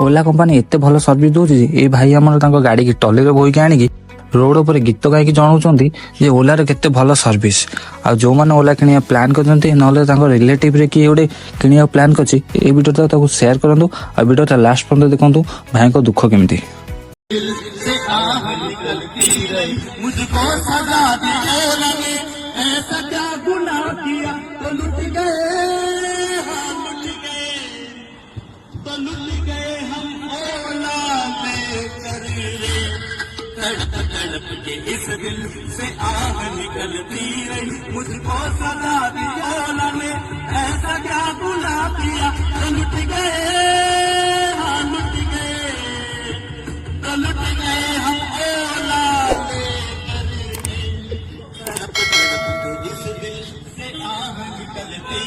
ओला company एते भल service दूसरी ये भाई आमर गाड़ी की टली बोईक आणिकी रोड पर गीत गायकी जनाऊँ जे ओलार केते भल सर्विस आ जो मैंने ओला किनिया प्लान करते ना रिलेटिव रे किए गोटे किनिया प्लान कर वीडियो शेयर करूँ आ वीडियो लास्ट पर्यंत देखूँ भाई को दुख केमती मुझको सजा दी ओला ने, ऐसा क्या गुनाह किया तो लुट गए, हाँ लुट गए, तो लुट गए हम ओला में कर रे। तड़प तड़प के इस दिल से आह निकलती रही, मुझको सजा दी ओला ने,